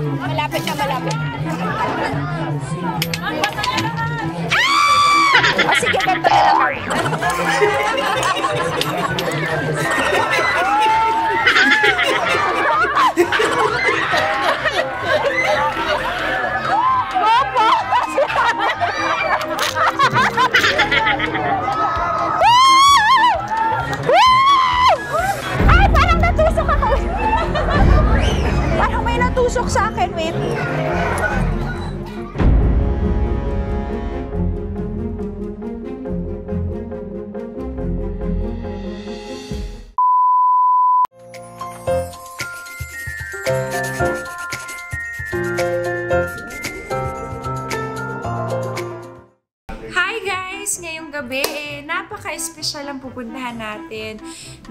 Malapit na, malapit. O sige, ganito na lang. Gopo! Ay, parang natusok ako. Parang may natusok sa akin, wait. Ngayong gabi, napaka-espesyal ang pupuntahan natin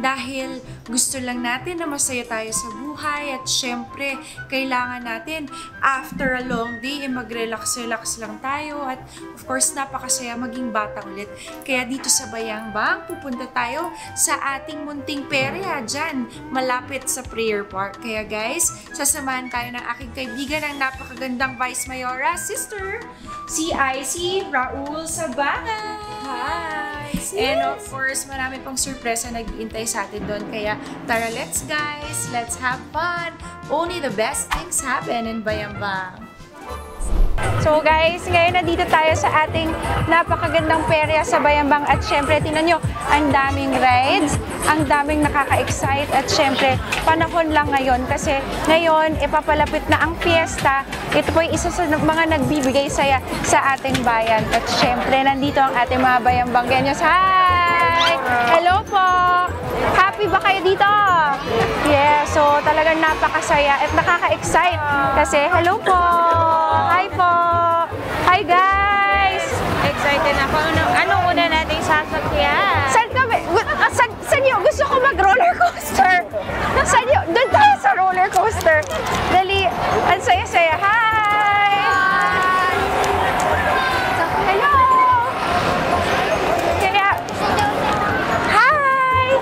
dahil gusto lang natin na masaya tayo sa buhay at syempre, kailangan natin after a long day, mag-relax-relax lang tayo at of course, napakasaya maging bata ulit. Kaya dito sa Bayambang, pupunta tayo sa ating munting perya dyan, malapit sa Prayer Park. Kaya guys, sasamahan tayo ng aking kaibigan ng napakagandang Vice Mayora, sister, si IC Raul Sabangan. Hi! And of course, marami pang surpresa nag-iintay sa atin doon. Kaya tara, let's guys! Let's have fun! Only the best things happen in Bayambang. So guys, ngayon nandito tayo sa ating napakagandang perya sa Bayambang at syempre, tingnan nyo, ang daming rides, ang daming nakaka-excite at syempre, panahon lang ngayon kasi ngayon, ipapalapit na ang fiesta. Ito po yung isa sa mga nagbibigay saya sa ating bayan at syempre, nandito ang ating mga Bayambanggenyos. Hi! Hello po! Happy ba kayo dito? Yeah, so talagang napakasaya at nakaka-excite kasi hello po! Hi po! Hi guys! Excited ako. Anong una natin sasakyan? Saan kami? Saan yun? Gusto ko mag-roller coaster. Saan yun? Doon tayo sa roller coaster. Dali, ang saya-saya. Hi! Hello! Kaya, hi!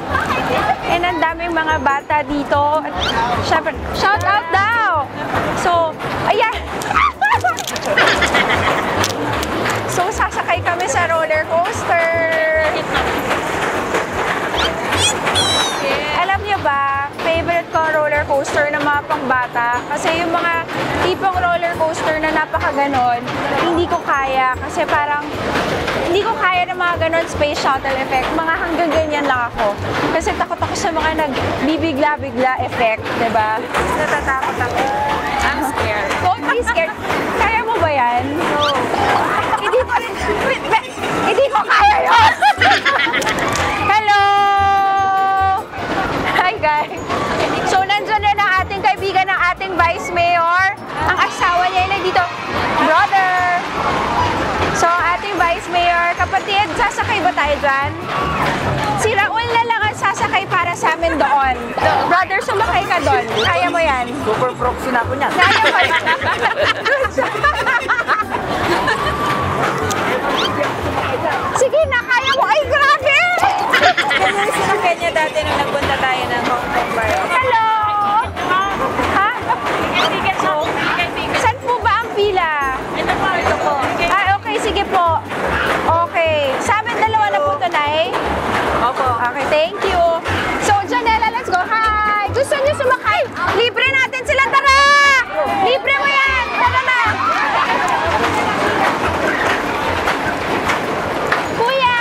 And ang daming mga bata dito. Siyempre, shout out daw! So, ayan! So, sasakay kami sa roller coaster. Yeah. Alam niyo ba, favorite ko ang roller coaster ng mga pangbata. Kasi yung mga tipong roller coaster na napakaganon, hindi ko kaya. Kasi parang, hindi ko kaya ng mga ganon space shuttle effect. Mga hanggang ganyan lang ako. Kasi takot ako sa mga nagbibigla-bigla effect, diba? Natatakot ako. I'm scared. Don't be scared. Kaya mo ba yan? No. Hindi ko kaya yun! Hello! Hi guys! So, nandyan na ang ating kaibigan ng ating Vice Mayor. Ang asawa niya ay nandito. Brother! So, ating Vice Mayor, kapatid, sasakay ba tayo dyan? Si Raul na lang ang sasakay para sa amin doon. Brother, sumakay ka doon. Kaya mo yan. Super proxy na ako niyan. Kaya mo yan. Sige na, kaya mo. Ay, grabe! Ganyan yung sinakyan niya dati nung nagpunta tayo ng Hong Kong Bar. Hello! Ha? Saan po ba ang pila? Ito po, ito po. Ah, okay, sige po. Okay. Sa amin dalawa na po ito, Nay? Opo. Okay, thank you. So, Janela, let's go. Hi! Gusto niyo sumakay? Libre natin sila. Tara! Libre mo yan! Tara na! Kuya!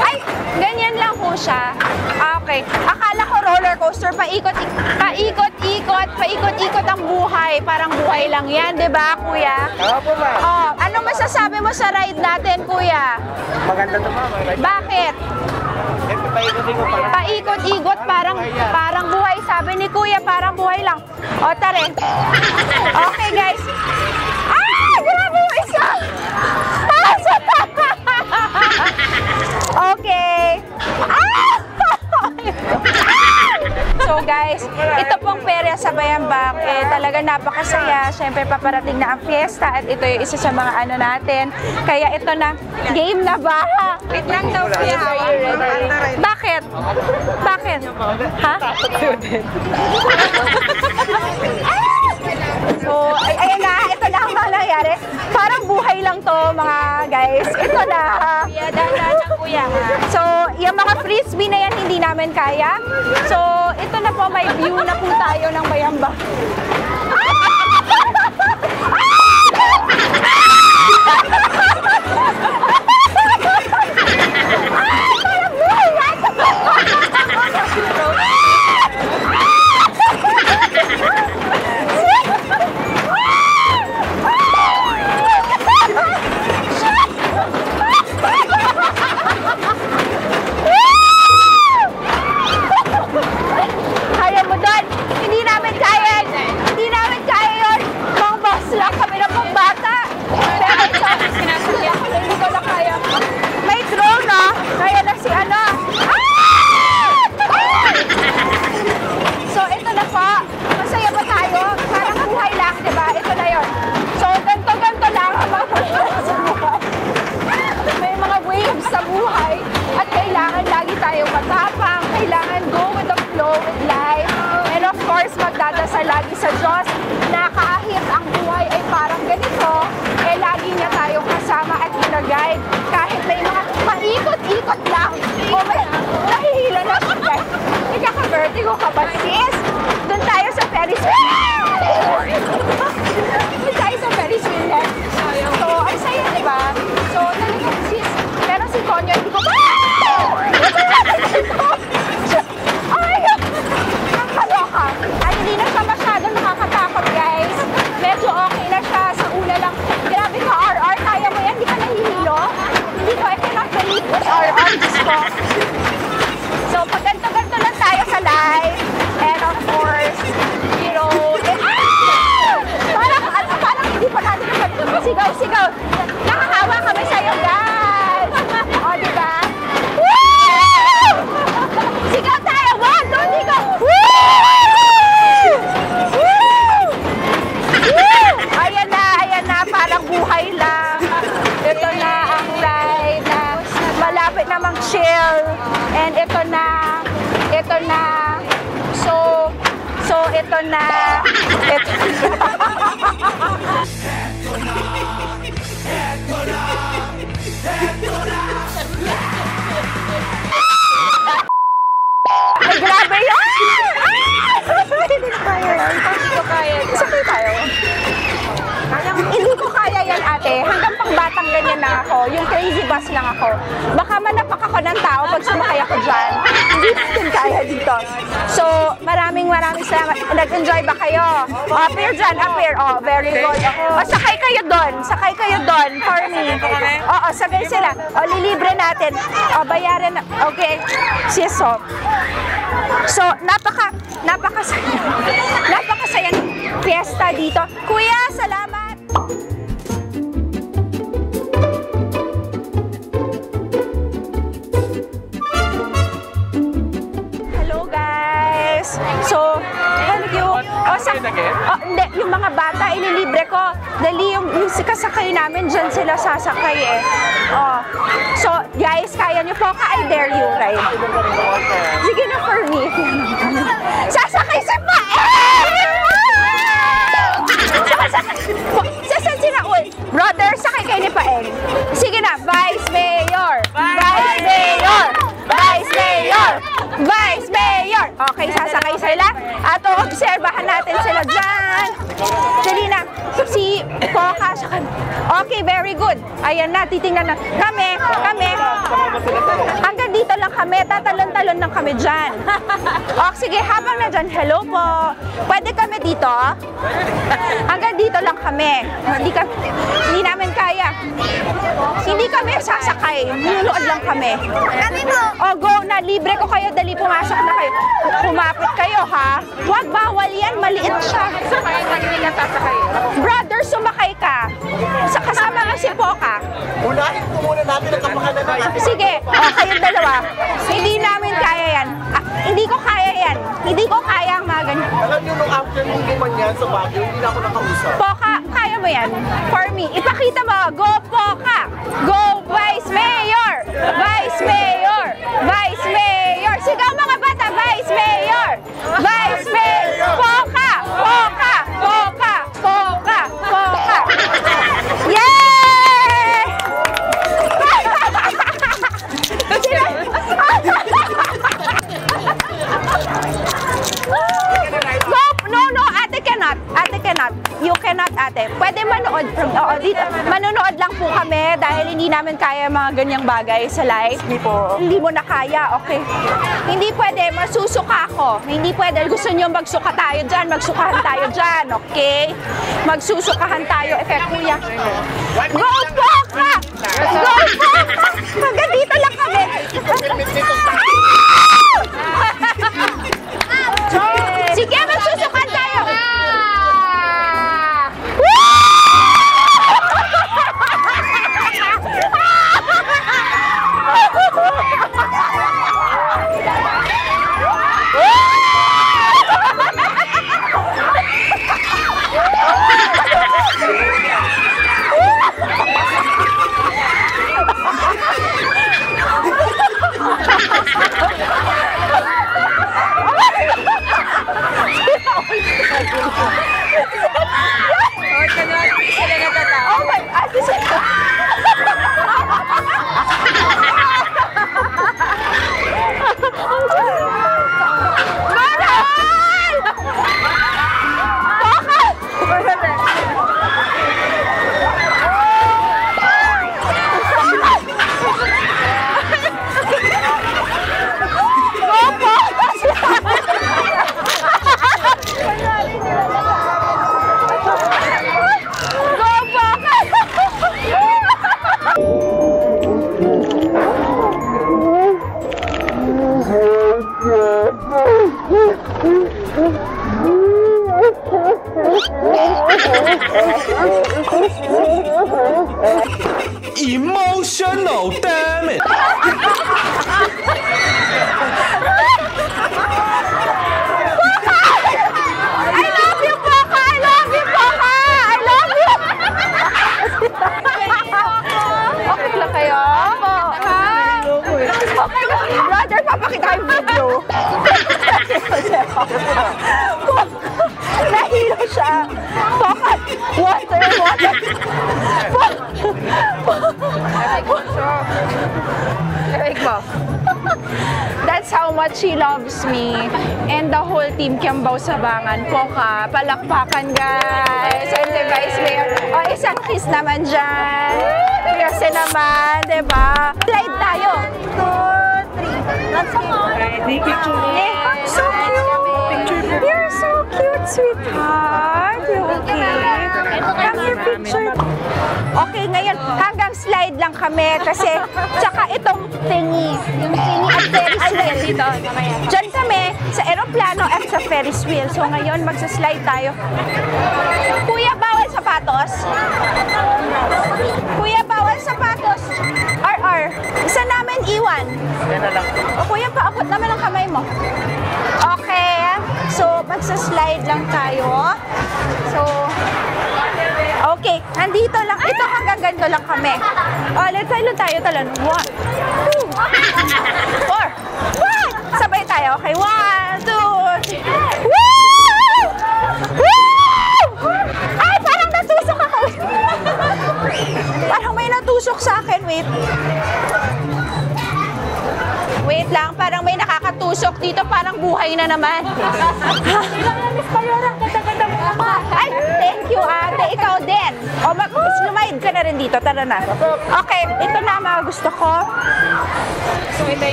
Ay, ganyan lang po siya. Okay. Akala ko roller coaster, paikot-ikot ang buhay. Parang buhay lang yan, di ba, kuya? Opo, ma'am. Oh, anong masasabi mo sa ride natin, kuya? Maganda to, ma'am. Bakit? Paikot-ikot pa lang. Paikot-ikot, parang buhay. Sabi ni kuya, parang buhay lang. O, tare. Okay, guys. Ah! Grabe yung isa! Okay. Ah! So, So guys, ito pong perya sa Bayambak, talaga napakasaya. Siyempre paparating na ang fiesta at ito yung isa sa mga ano natin. Kaya ito na, game na ba? Wait lang daw kuya. Bakit? Bakit? Ha? So, ayan na, ito na ang mga nangyari. Parang buhay lang to mga guys. Ito na. Dahan-dahan lang kuya. So, yung mga frisbee na yan hindi namin kaya. So, ito na po, may view na po tayo ng Bayambak. Kaya mo doon? Hindi namin kaya. Hindi namin kaya yun. Mga boss lang kami ng mga bata. Pero ito, hindi ko na kaya. May drone na. Kaya na si ano. So ito na po. Masaya ba tayo? Parang buhay lang, di ba? Ito na yun. So ganto-ganto lang ang mga buhay sa buhay. May mga waves sa buhay. At kailangan lagi tayong matapang. Kailangan go with the flow with life. And of course, magdadasal lagi sa Diyos na kahit ang buhay ay parang ganito, lagi niya tayong kasama at gina-guide. Kahit may mga paikot-ikot lang. O may nahihila na siya, guys. Ikaka-vertigo ka ba, sis? Doon tayo sa Ferris wheel! Doon tayo sa Ferris wheel. So, ang saya, di ba? So, talagang sis, pero si Tonya, hindi ko ay, nakakaloka. Ay, hindi na siya masyadong nakakatakot, guys. Medyo okay na siya sa una lang. Grabe ka, RR, kaya mo yan, hindi ka nahihilo. Hindi ko, I cannot believe this RR, Diyos ko. So, pag ganto-ganto lang tayo sa live, and of course, you know, parang hindi pa natin sigaw-sigaw. Nakakawa kami sa'yo, guys. O, diba? Woo! Sigaw tayo! 1, 2, 3, go! Woo! Woo! Woo! Ayan na, parang buhay lang. Ito na ang live na malapit na mag-chill. And ito na. So, ito na. Ay, grabe yan! Hindi na kaya yan. Hindi ko kaya. Sakay tayo. Hindi ko kaya yan, ate. Hanggang pangbatang ganyan na ako. Yung crazy bus lang ako. Baka manapak ako ng tao pag sumakay ako dyan. Hindi natin kaya dito. So, maraming salamat. Nag-enjoy ba kayo? Appear dyan, appear. Oh, very good. O, sakay kayo doon. Sakay kayo doon for me. Oo, sakay sila. O, lilibre natin. O, bayaran na. Okay. Siso. So, napakasaya ng fiesta dito. Kuya, salamat! Hello guys! So, thank you. Hindi, yung mga bata, ililibre ko. Dali yung kasakay namin, dyan sila sasakay eh. So, guys, kaya niyo po ka, I dare you, right? Sige na for me. Sasakay si Sasan sila, brother, sakay kayo ni Paeng. Sige na, Vice Mayor! Vice Mayor! Vice Mayor! Vice Mayor! Okay, sasakay sila. At obserbahan natin sila dyan. Dali na. Si Poca. Okay, very good. Ayan na, titingnan na. Kami. Hanggang dito lang kami. Tatalon-talon lang kami dyan. Sige, habang na dyan, hello po. Pwede kami dito? Hanggang dito lang kami. Hindi namin kaya. Hindi kami sasakay. Nunood lang kami. Go na. Libre ko kayo. Dali, pumasok na kayo. Kumapit kayo, ha? Huwag, bawal yan. Maliit siya. Brother, sumakay ka. Kasama mo si Poca. Unahin ko muna natin ang kapakanan natin. Sige, kayong dalawa. Hindi namin kaya yan. Hindi ko kaya yan. Hindi ko kaya. yan sa Baguio, hindi na ako nakausap. Poka, kaya mo yan. For me, ipakita mo. Go, Poka! Go, Vice Mayor! Vice Mayor! Vice Mayor! Sigaw mga bata, Vice Mayor! Vice Mayor! Poka! Poka! Poka! Poka! Poka! Yay! Go! No, ate cannot. Ate cannot. You cannot, ate. Pwede manood from, dito. Manonood lang po kami dahil hindi namin kaya mga ganyang bagay sa live. Hindi po. Hindi mo na kaya, okay. Hindi pwede, masusuka ako. Hindi pwede, gusto nyo magsuka tayo dyan, magsukahan tayo dyan, okay? Magsusukahan tayo, kuya. Go, Poka! Go, Poka! Hanggang dito lang kami. Sige, magsusukan tayo! Oh my God, this is... Emotional damage. I love you, Poka! I love you, Poka! I love you! Okay lang kayo? Okay lang. Brother, papakita yung video. Nahilo siya. Poka! Water, water! That's how much he loves me. And the whole team Kiambao Sabangan. Poka, palakpakan guys. And the Vice Mayor. O, isang kiss naman dyan. Kasi naman, diba? Slide tayo. 2, 3. Let's go. So cute. You're so cute, sweetheart. You okay? Come here, picture. Okay, ngayon, hanggang slide lang kami kasi tsaka itong thingy, yung thingy at Ferris wheel. Dito, dyan kami sa aeroplano at sa Ferris wheel. So ngayon, magsa-slide tayo. Kuya, bawal sapatos? Kuya, bawal sapatos? RR, isa namin iwan. Yan na lang. O kuya, paabot naman ang kamay mo. Okay, so magsa-slide lang tayo. So, okay, nandito lang. Ito hanggang ganito lang kami. O, let's tayo talan. 1, 2, 4, 5. Sabay tayo. Okay, 1, 2, 3. Woo! Woo! Ay, parang natusok ako. Parang may natusok sa akin. Wait. Wait lang, parang may nakakatusok dito. Parang buhay na naman. Ay, thank you, ate. Ikaw din. O, mag-slide ka na rin dito. Tara na. Okay, ito na mga gusto ko.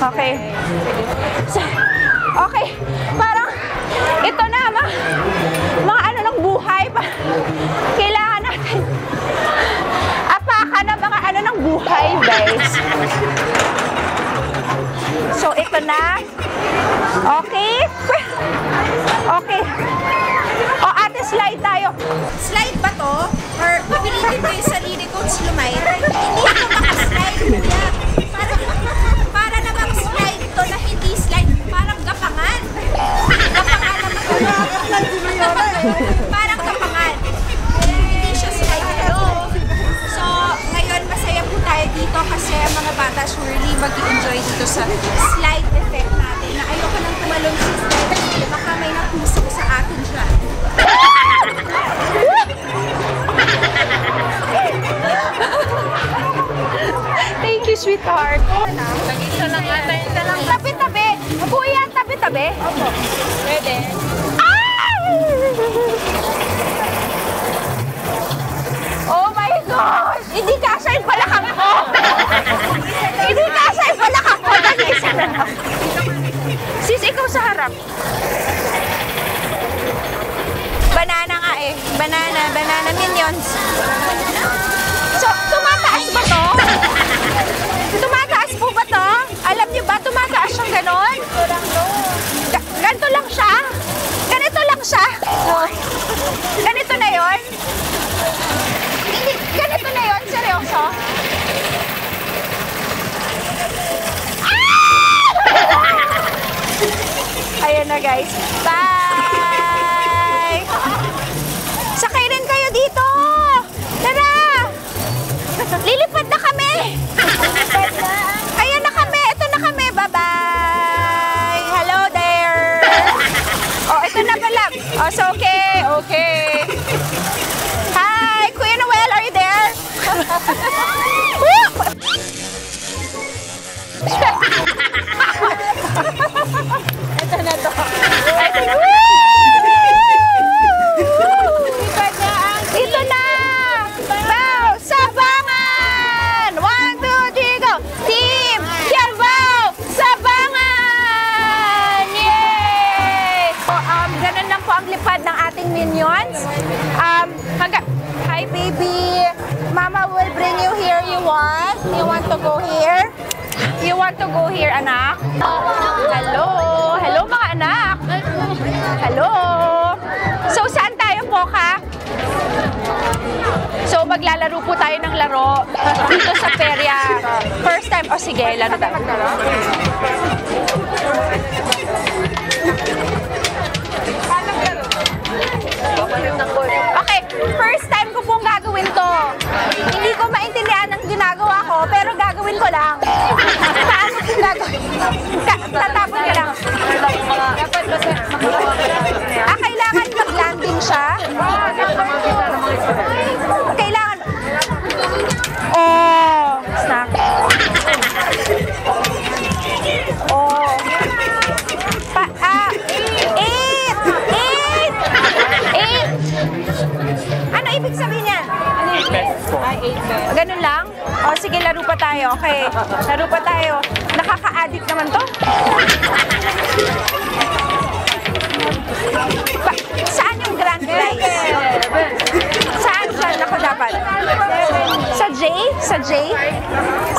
Okay. Okay, parang ito na, mga ano ng buhay. Kailangan natin apakan ng mga ano ng buhay, guys. So, ito na. Okay? Okay. O, ate, slide tayo. Slide ba to? Or pipilitin ko yung sarili kong slumide? Hindi ako makaslide, kuya. Para na mag-slide to na hindi slide. Parang gapangan. Gapangan naman. Parang kapangan. Hindi siya slide hello. So, ngayon masaya po tayo dito kasi ang mga bata surely mag-enjoy dito sa slide effect natin na ayoko nang tumalon sa slide. Baka may napuso sa atin dyan. Thank you, sweetheart. Isa lang ata, isa lang. Tabi-tabi. Kuya, tabi-tabi. Opo. Pwede. Oh my gosh! Hindi kasha yung balakang ko! Hindi kasha yung balakang ko! Nag-isa na lang. Sis, ikaw sa harap. Banana nga eh. Banana minions. So, tumataas ba to? Tumataas po ba to? Alam niyo ba, tumataas siyang ganon? Ganito lang siya? Ganito lang siya? Ganito na yon? Hindi, ganito na yon? Seryoso? Ayan na guys. Bye! Sakay rin kayo dito! Tara! Lilipad na kami! Ayan na kami! Ito na kami! Bye-bye! Hello there! Oh, ito na pala. Oh, so okay. Okay. Hi! Kuya Noel, are you there? Woo! Ito na to. Ito na! Bow! Sabangan! 1, 2, 3, go! Team! Yarbaw! Sabangan! Yay! So, ganun lang po ang lipad ng ating minions. Hi, baby! Mama will bring you here. You want? You want to go here? You want to go here, anak? Hello! Hello, mga anak! Hello! So, saan tayo po, ka? So, maglalaro po tayo ng laro dito sa perya. First time. O, sige, laro tayo. Okay, first time ko pong gagawin to. Hindi ko maintindihan ang ginagawa ko, pero gagawin ko lang. Paano gagawin? Tatapon ka lang. Kailangan mag-landing siya? Kailangan. Oh, snack. Oh. Ano ibig sabihin yan? Ganun lang? O sige, laro pa tayo. Okay, laro pa tayo. Nakaka-addict naman to. Saan yung grand prize? Saan siya? Ako dapat? Sa J? Sa J?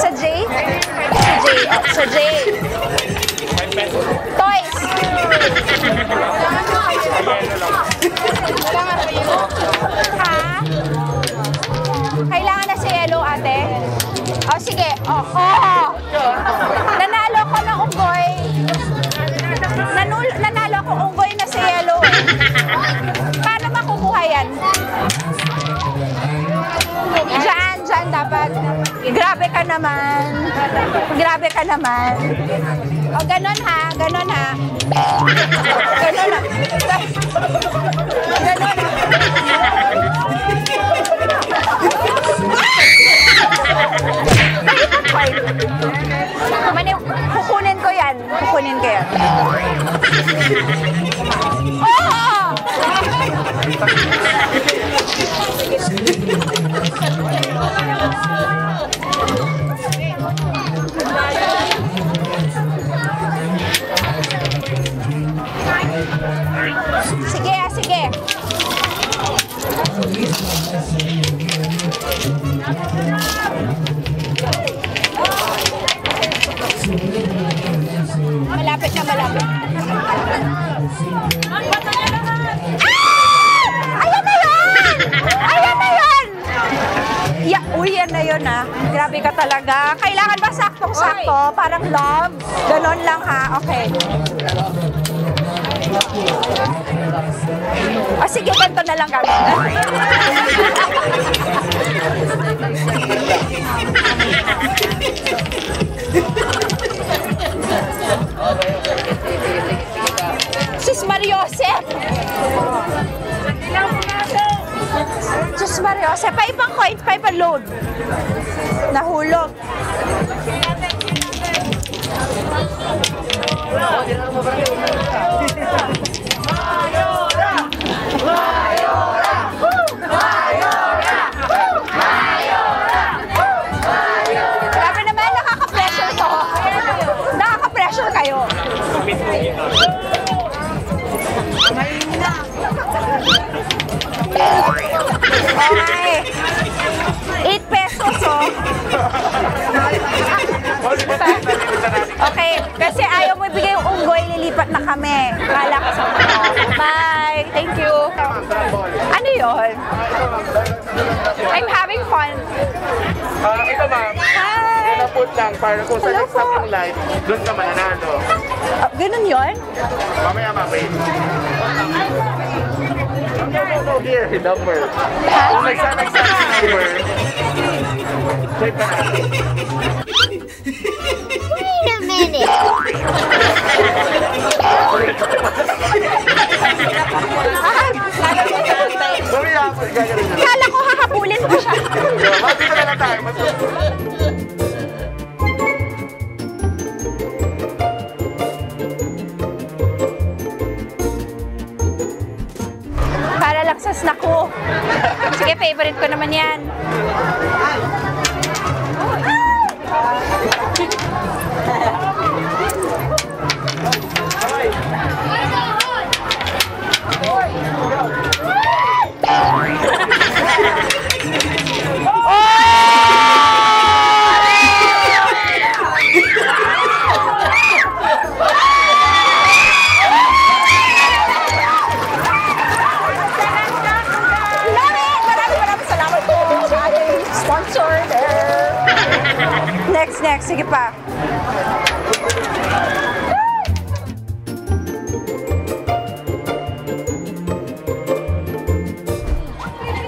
Sa J? Sa J. Oh, sa J. Toys. Ha? Kailangan na si yellow, ate? O, sige. Oh. Nanalo ko ng unggoy. Nanalo ko unggoy na si yellow. Paano makukuha yan? Diyan dapat. Grabe ka naman. Grabe ka naman. O, ganon ha. Ganon ha. Ganon ha. Ganon ha. Kukunin ko yan. Kukunin ko yan. Oh! Sige, sige. Malapit na, malapit. Ayan na yun! Ayan na yun! Uy, yan na yun ah. Grabe ka talaga. Kailangan ba saktong-sakto? Parang love? Ganon lang ha. Okay. O sige, ganito na lang kami. Sis Mariosep! Sis Mariosep, pa ibang coin, pa ibang load. Nahulog. Grabe naman, nakaka-pressure to. Nakaka-pressure kayo. Okay. 8 pesos, oh. Okay, kasi ayaw mo ibigay yung unggoy, lilipat na kami. Kala ko sa mga. Bye! Thank you. Ano yun? I'm having fun. Ito ma'am, Hi! na-put lang para kung sa Hello next stop po. ng live, doon ka mananalo. Ganun yun? Mamaya wait. No, here, number. Kung nagsanag sa number, wait pa natin. Wait a minute. Mamaya ako, gagawin na lang. Kala ko hahabulin ko siya. Dito na lang tayo. Para lang sa snack ko. Sige, favorite ko naman yan. Maraming salamat po sa ating sponsor. Next. Sige pa.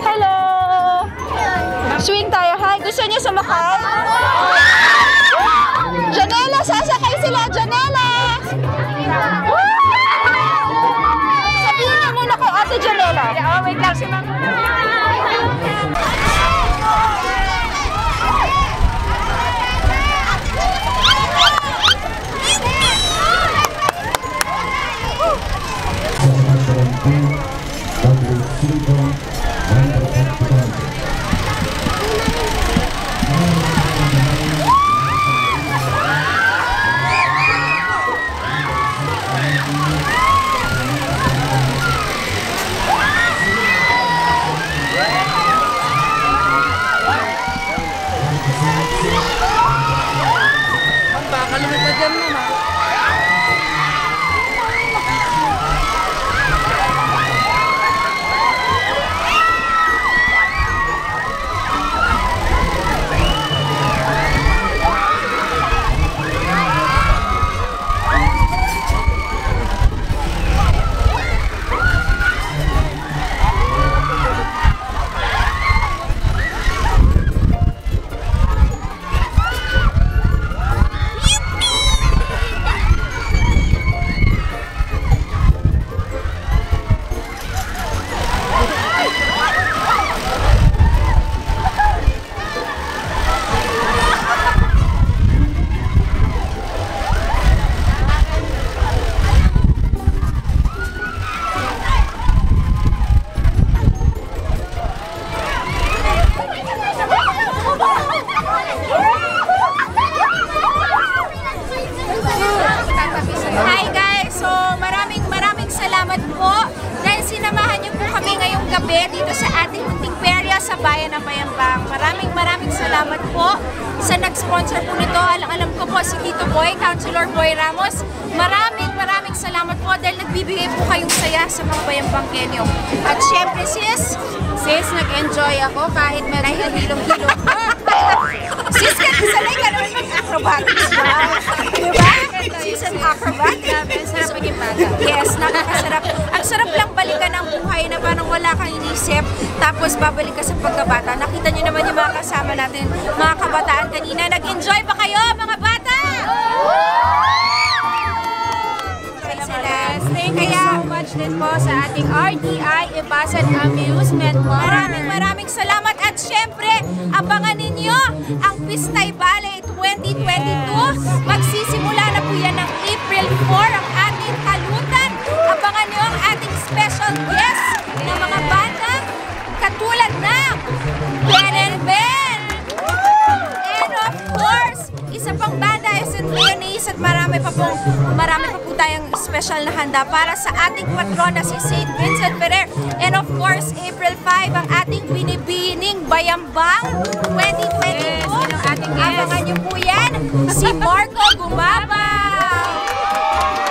Hello! Swing tayo. Hi, gusto niyo sumakay? Janela, sasakay sila. Janela! Sabihin niyo muna kay Ate Janela. Oh, wait lang si Mama. Hi guys! So maraming salamat po dahil sinamahan niyo po kami ngayong gabi dito sa ating munting perya sa bayan ng Bayambang. Maraming salamat po sa nag-sponsor po nito. Alam ko po si Tito Boy, Councilor Boy Ramos. Maraming salamat po dahil nagbibigay po kayong saya sa mga Bayambangkenyo. At syempre sis, nag-enjoy ako kahit may hilong-hilong. Sis, sanay ka naman mag-acrobatics ba? Diba? Sis and acrobat. Grabe, sarap maging bata. Yes, napakasarap. Ang sarap lang balikan ng buhay na parang Tapos babalik ka sa pagkabata. Nakita nyo naman yung mga kasama natin, mga kabataan kanina. Nag-enjoy ba kayo, mga bata? Thank you so much din po sa ating RTI Ibasan Amusement Park. Maraming salamat at syempre, abangan ninyo ang Pistay Ballet 2022. Magsisimula na po yan ng April 4 ang ating halutan. Abangan nyo ang ating special guest na mga banda katulad ng Ben and Ben. And of course, isa pang banda is St. Leonis at marami pa po tayong special na handa para sa ating patrona si St. Vincent Ferrer. And of course, April 5 ang ating binibining Bayambang 2022. Abangan nyo po yan, si Marco Gumabaw.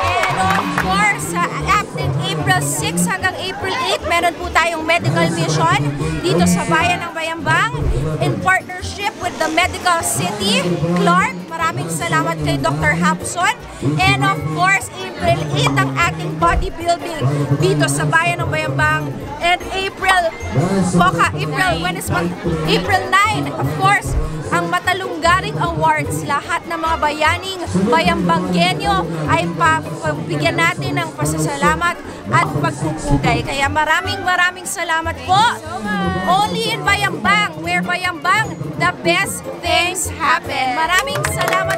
And of course, sa ating April 6 hanggang April 8, meron po tayong medical mission dito sa bayan ng Bayambang in partnership with the Medical City, Clark. Maraming salamat kay Dr. Hapson. And of course, April 8 ang ating bodybuilding dito sa bayan ng Bayambang. And April 9, of course, ang Matalunggaring Awards. Lahat ng mga bayaning Bayambanggenyo ay pabigyan natin ng pasasalamat at pagpupugay. Kaya maraming salamat po. Only in Bayambang, where Bayambang, the best things happen. Maraming salamat.